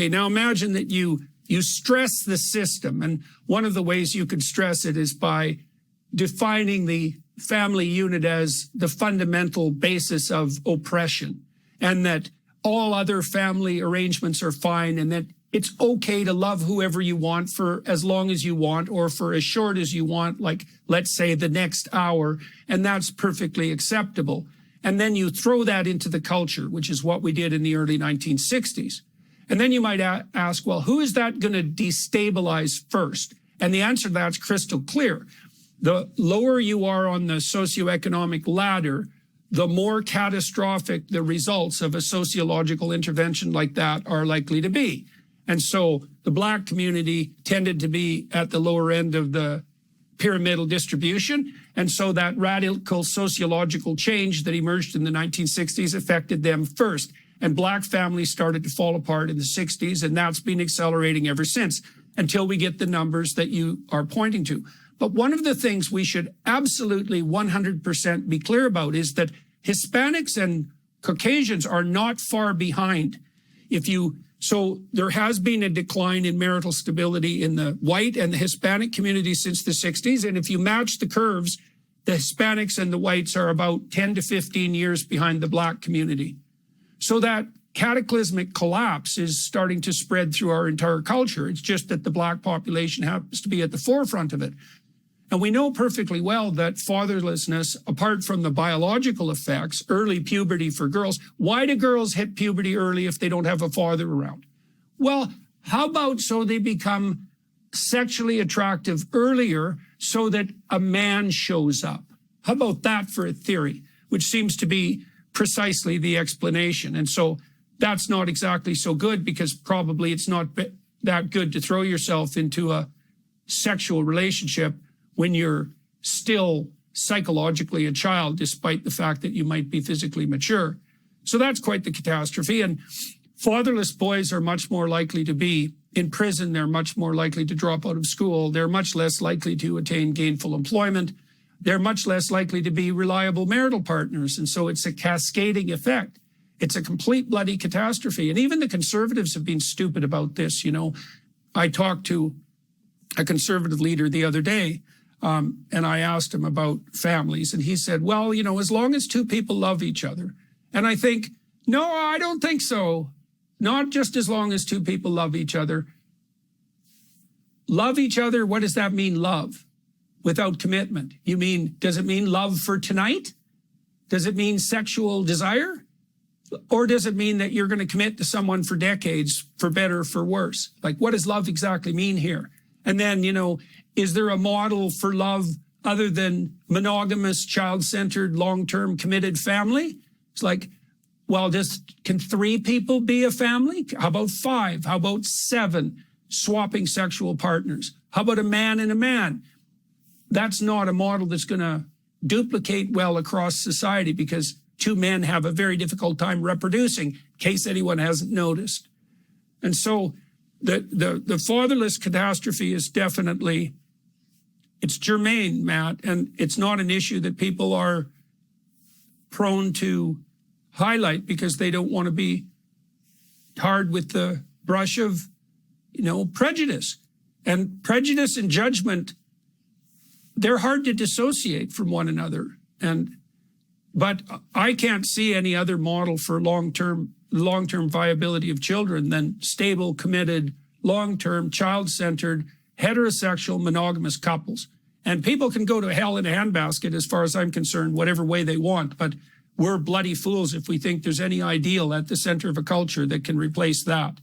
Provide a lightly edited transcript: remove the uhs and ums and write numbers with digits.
Okay, now imagine that you stress the system, and one of the ways you could stress it is by defining the family unit as the fundamental basis of oppression, and that all other family arrangements are fine, and that it's okay to love whoever you want for as long as you want, or for as short as you want, like let's say the next hour, and that's perfectly acceptable. And then you throw that into the culture, which is what we did in the early 1960s. And then you might ask, well, who is that going to destabilize first? And the answer to that's crystal clear. The lower you are on the socioeconomic ladder, the more catastrophic the results of a sociological intervention like that are likely to be. And so the Black community tended to be at the lower end of the pyramidal distribution. And so that radical sociological change that emerged in the 1960s affected them first. And Black families started to fall apart in the 60s, and that's been accelerating ever since, until we get the numbers that you are pointing to. But one of the things we should absolutely 100% be clear about is that Hispanics and Caucasians are not far behind. So there has been a decline in marital stability in the white and the Hispanic community since the 60s. And if you match the curves, the Hispanics and the whites are about 10 to 15 years behind the Black community. So that cataclysmic collapse is starting to spread through our entire culture. It's just that the Black population happens to be at the forefront of it. And we know perfectly well that fatherlessness, apart from the biological effects, early puberty for girls, why do girls hit puberty early if they don't have a father around? Well, how about so they become sexually attractive earlier so that a man shows up? How about that for a theory, which seems to be precisely the explanation? And so that's not exactly so good, because probably it's not that good to throw yourself into a sexual relationship when you're still psychologically a child, despite the fact that you might be physically mature. So that's quite the catastrophe. And fatherless boys are much more likely to be in prison. They're much more likely to drop out of school. They're much less likely to attain gainful employment. They're much less likely to be reliable marital partners. And so it's a cascading effect. It's a complete bloody catastrophe. And even the conservatives have been stupid about this. You know, I talked to a conservative leader the other day, and I asked him about families, and he said, well, you know, as long as two people love each other. And I think, no, I don't think so. Not just as long as two people love each other. Love each other, what does that mean, love? Without commitment. Does it mean love for tonight? Does it mean sexual desire? Or does it mean that you're going to commit to someone for decades, for better or for worse? Like, what does love exactly mean here? And then, you know, is there a model for love other than monogamous, child-centered, long-term committed family? It's like, well, can 3 people be a family? How about 5? How about 7 swapping sexual partners? How about a man and a man? That's not a model that's going to duplicate well across society, because 2 men have a very difficult time reproducing, in case anyone hasn't noticed. And so the fatherless catastrophe is definitely, it's germane, Matt, and it's not an issue that people are prone to highlight because they don't want to be tarred with the brush of, you know, prejudice. And prejudice and judgment, they're hard to dissociate from one another. But I can't see any other model for long-term viability of children than stable, committed, long-term, child-centered, heterosexual, monogamous couples. And people can go to hell in a handbasket, as far as I'm concerned, whatever way they want. But we're bloody fools if we think there's any ideal at the center of a culture that can replace that.